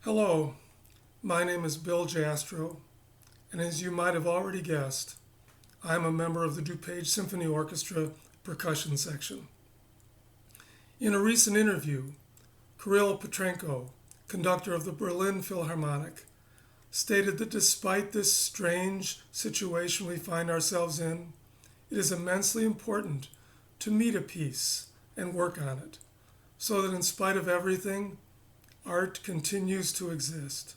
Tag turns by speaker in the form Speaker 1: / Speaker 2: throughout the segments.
Speaker 1: Hello, my name is Bill Jastrow, and as you might have already guessed, I am a member of the DuPage Symphony Orchestra percussion section. In a recent interview, Kirill Petrenko, conductor of the Berlin Philharmonic, stated that despite this strange situation we find ourselves in, it is immensely important to meet a piece and work on it, so that in spite of everything, art continues to exist.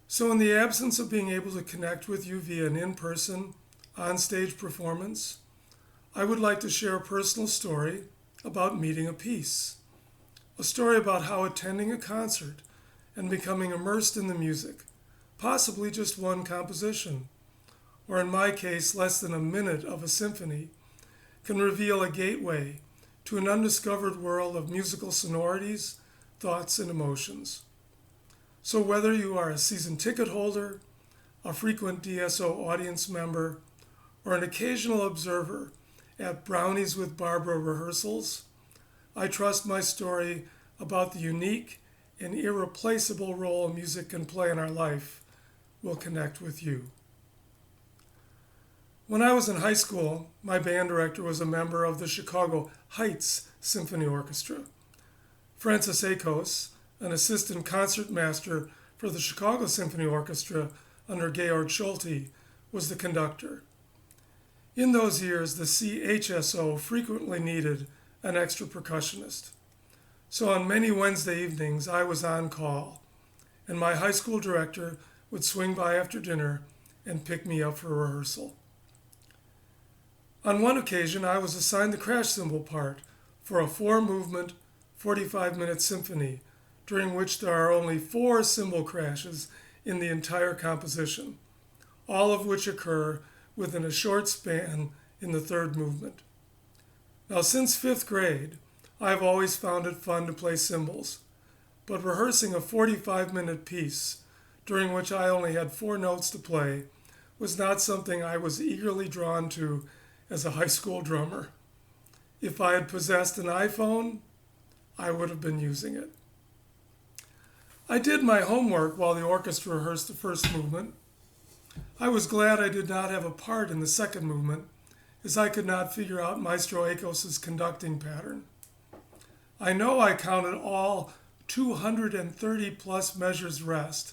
Speaker 1: So in the absence of being able to connect with you via an in-person, on-stage performance, I would like to share a personal story about meeting a piece. A story about how attending a concert and becoming immersed in the music, possibly just one composition, or in my case, less than a minute of a symphony, can reveal a gateway to an undiscovered world of musical sonorities, thoughts, and emotions. So whether you are a season ticket holder, a frequent DSO audience member, or an occasional observer at Brownies with Barbara rehearsals, I trust my story about the unique and irreplaceable role music can play in our life will connect with you. When I was in high school, my band director was a member of the Chicago Heights Symphony Orchestra. Francis Akos, an assistant concertmaster for the Chicago Symphony Orchestra under Georg Schulte, was the conductor. In those years, the CHSO frequently needed an extra percussionist. So on many Wednesday evenings, I was on call, and my high school director would swing by after dinner and pick me up for rehearsal. On one occasion, I was assigned the crash cymbal part for a 4-movement, 45-minute symphony, during which there are only 4 cymbal crashes in the entire composition, all of which occur within a short span in the 3rd movement. Now, since 5th grade, I have always found it fun to play cymbals, but rehearsing a 45-minute piece, during which I only had 4 notes to play, was not something I was eagerly drawn to as a high school drummer. If I had possessed an iPhone, I would have been using it. I did my homework while the orchestra rehearsed the 1st movement. I was glad I did not have a part in the 2nd movement, as I could not figure out Maestro Akos' conducting pattern. I know I counted all 230 plus measures rest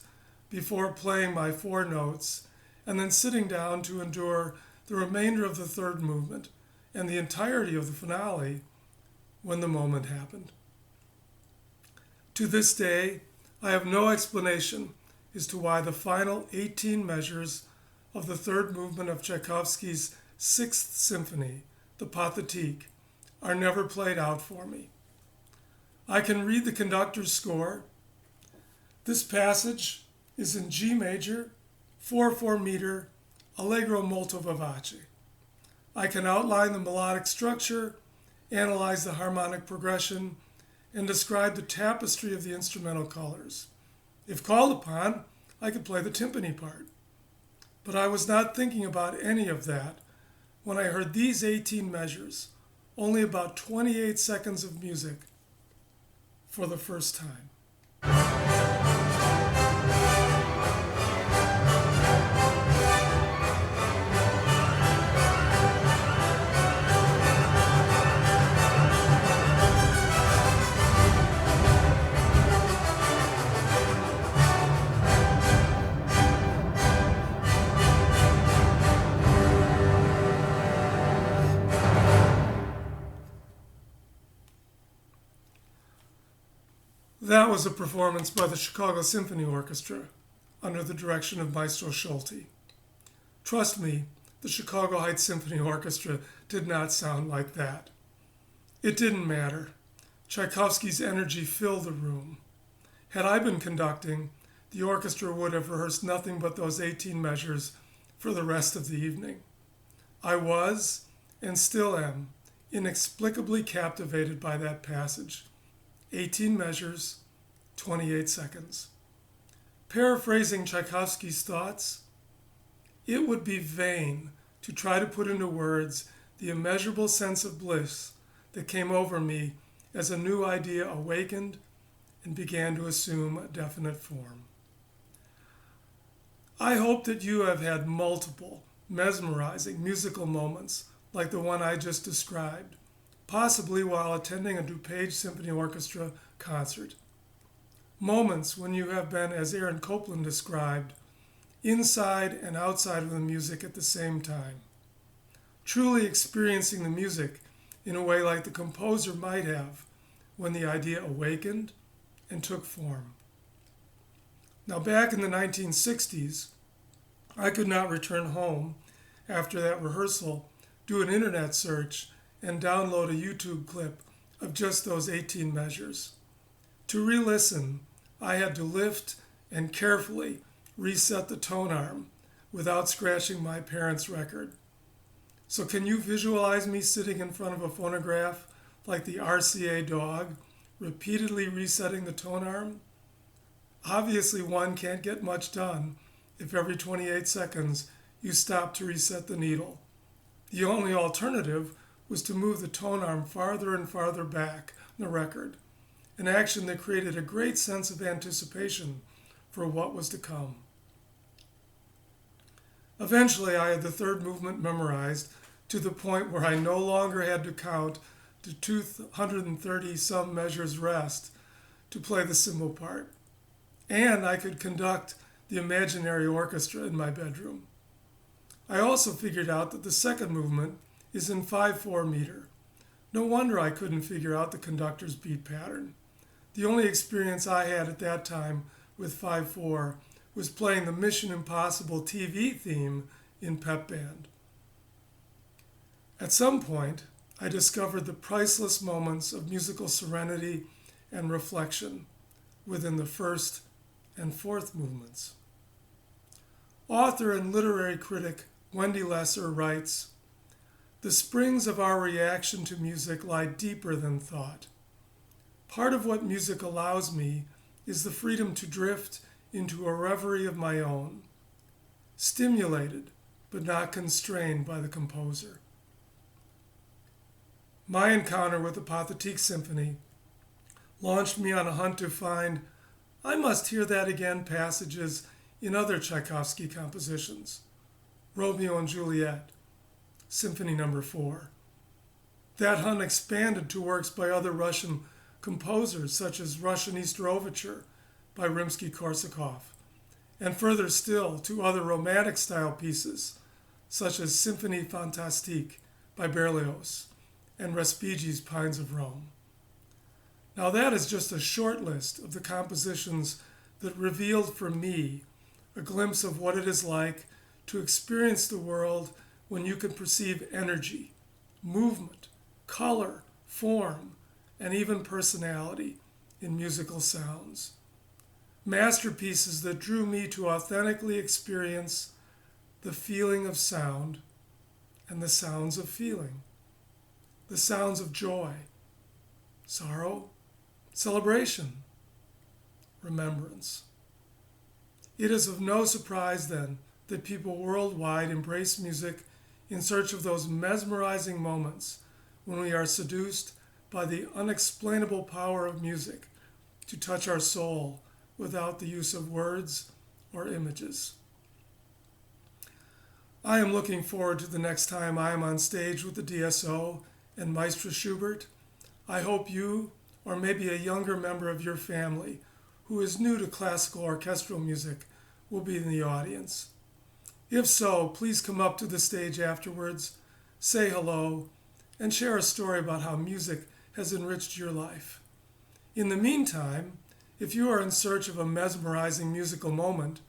Speaker 1: before playing my 4 notes and then sitting down to endure the remainder of the 3rd movement and the entirety of the finale when the moment happened. To this day, I have no explanation as to why the final 18 measures of the 3rd movement of Tchaikovsky's 6th Symphony, the Pathétique, are never played out for me. I can read the conductor's score. This passage is in G major, 4/4 meter, allegro molto vivace. I can outline the melodic structure, analyze the harmonic progression, and describe the tapestry of the instrumental colors. If called upon, I could play the timpani part. But I was not thinking about any of that when I heard these 18 measures, only about 28 seconds of music, for the first time. That was a performance by the Chicago Symphony Orchestra under the direction of Maestro Schulte. Trust me, the Chicago Heights Symphony Orchestra did not sound like that. It didn't matter. Tchaikovsky's energy filled the room. Had I been conducting, the orchestra would have rehearsed nothing but those 18 measures for the rest of the evening. I was, and still am, inexplicably captivated by that passage. 18 measures, 28 seconds. Paraphrasing Tchaikovsky's thoughts, it would be vain to try to put into words the immeasurable sense of bliss that came over me as a new idea awakened and began to assume a definite form. I hope that you have had multiple mesmerizing musical moments like the one I just described, possibly while attending a DuPage Symphony Orchestra concert. Moments when you have been, as Aaron Copland described, inside and outside of the music at the same time, truly experiencing the music in a way like the composer might have when the idea awakened and took form. Now, back in the 1960s, I could not return home after that rehearsal, do an internet search, and download a YouTube clip of just those 18 measures. To re-listen, I had to lift and carefully reset the tone arm without scratching my parents' record. So can you visualize me sitting in front of a phonograph like the RCA dog, repeatedly resetting the tone arm? Obviously, one can't get much done if every 28 seconds you stop to reset the needle. The only alternative was to move the tone arm farther and farther back on the record, an action that created a great sense of anticipation for what was to come. Eventually, I had the third movement memorized to the point where I no longer had to count to 230 some measures rest to play the cymbal part. And I could conduct the imaginary orchestra in my bedroom. I also figured out that the second movement is in 5/4 meter. No wonder I couldn't figure out the conductor's beat pattern. The only experience I had at that time with 5/4 was playing the Mission Impossible TV theme in Pep Band. At some point, I discovered the priceless moments of musical serenity and reflection within the first and fourth movements. Author and literary critic Wendy Lesser writes, "The springs of our reaction to music lie deeper than thought. Part of what music allows me is the freedom to drift into a reverie of my own, stimulated but not constrained by the composer." My encounter with the Pathetique Symphony launched me on a hunt to find "I must hear that again" passages in other Tchaikovsky compositions. Romeo and Juliet, Symphony No. 4. That hunt expanded to works by other Russian composers, such as Russian Easter Overture by Rimsky-Korsakov, and further still to other romantic-style pieces, such as Symphonie Fantastique by Berlioz and Respighi's Pines of Rome. Now that is just a short list of the compositions that revealed for me a glimpse of what it is like to experience the world when you can perceive energy, movement, color, form, and even personality in musical sounds. Masterpieces that drew me to authentically experience the feeling of sound and the sounds of feeling, the sounds of joy, sorrow, celebration, remembrance. It is of no surprise, then, that people worldwide embrace music in search of those mesmerizing moments when we are seduced by the unexplainable power of music to touch our soul without the use of words or images. I am looking forward to the next time I am on stage with the DSO and Maestro Schubert. I hope you, or maybe a younger member of your family who is new to classical orchestral music, will be in the audience. If so, please come up to the stage afterwards, say hello, and share a story about how music has enriched your life. In the meantime, if you are in search of a mesmerizing musical moment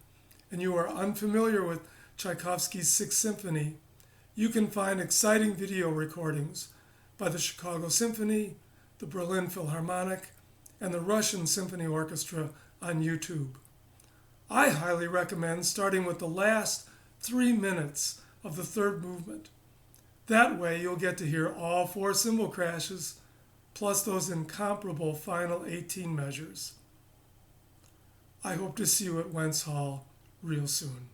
Speaker 1: and you are unfamiliar with Tchaikovsky's Sixth Symphony, you can find exciting video recordings by the Chicago Symphony, the Berlin Philharmonic, and the Russian Symphony Orchestra on YouTube. I highly recommend starting with the last 3 minutes of the third movement. That way you'll get to hear all 4 cymbal crashes, plus those incomparable final 18 measures. I hope to see you at Wentz Hall real soon.